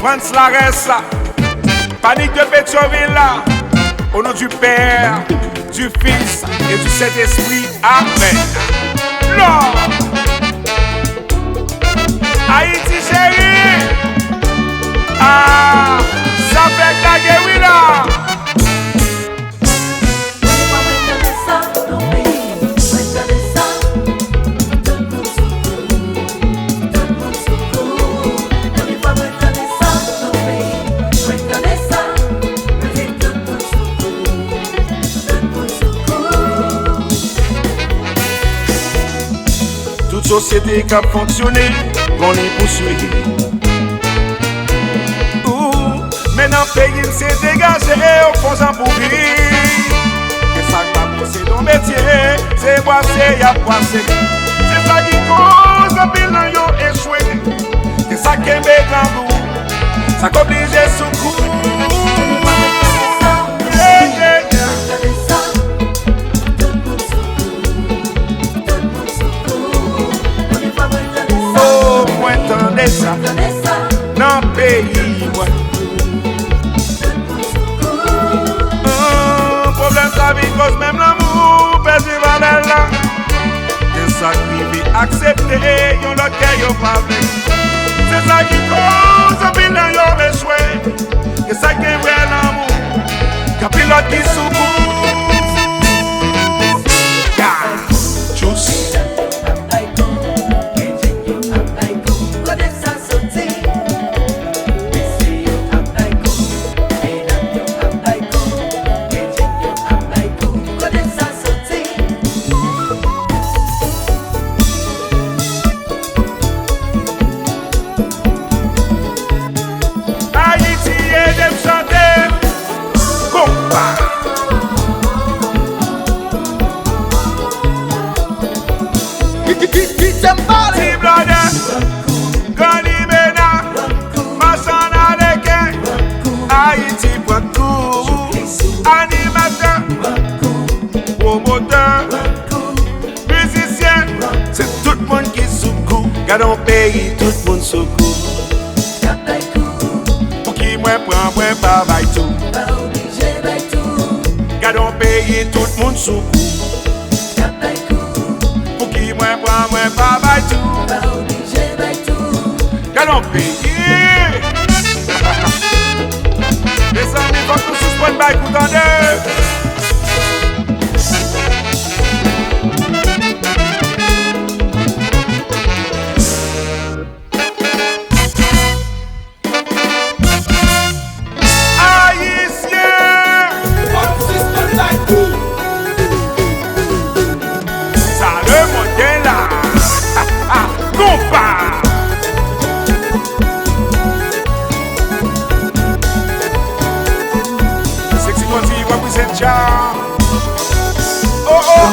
France la reste là. Panique de Pétionville là. Au nom du Père, du Fils et du Saint-Esprit. Amen. Lord. Haïti chérie. Ah, ça fait la guerre là. Toute société qui a fonctionné, on les poursuit. Maintenant, le pays s'est dégagé au fond sans pourrir. C'est ça qui va pousser ton métier, c'est boisser, y'a boissé. C'est ça qui cause le bilan yo échoué. C'est ça qui est grand goût, ça qu'oblige sous coup. Oh, moi t'en ça, dans le pays, moi. Problème sa vie cause même l'amour perdu valeur là. C'est ça qui vit accepter, yon l'autre qui yon pas blé. C'est ça qui cause un bilan yon échoué. C'est ça qui est vrai l'amour, qu'un pilote qui soucourt. Juice. Gardons pays, tout le monde secoue. Pour qui moi prend, moi pas bail tout. Gardons pays, tout le monde secoue. Pour qui moi prend, moi pas bail tout. Gardons pays. Les amis, faut que nous suspendons bail coup dans deux. Oh oh.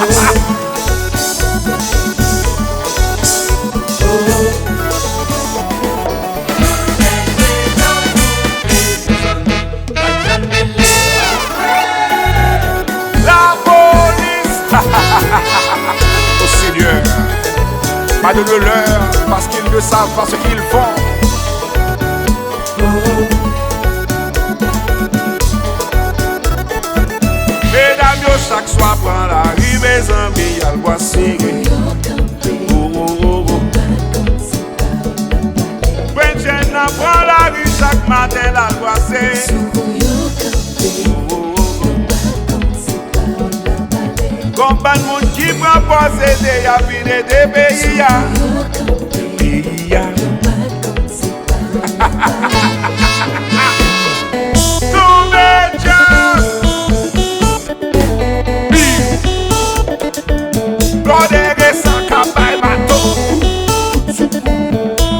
La police. Oh Seigneur, pardonne-leur parce qu'ils ne savent pas ce qu'ils font. Mesdames, yo chaque soir prend la rue, mes amis, y'a le bois serré. Oh oh oh oh. Brenchen prend la rue chaque matin, la bois serré. Oh oh oh. Combat de monde qui prend possédé, y'a fini des pays, y'a.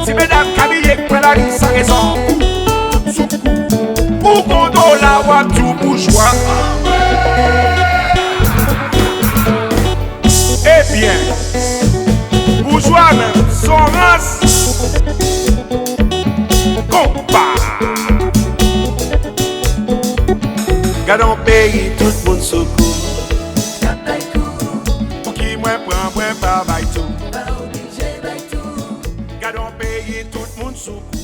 Si mesdames cabillées prennent la vie sans raison, pour qu'on donne la voiture bourgeois. Eh bien, bourgeois même, son race, compas. Gardons pays, tout le monde secoue. Pour qui moi prend, moi pas bail tout. Gardons pays, tout le monde secoue.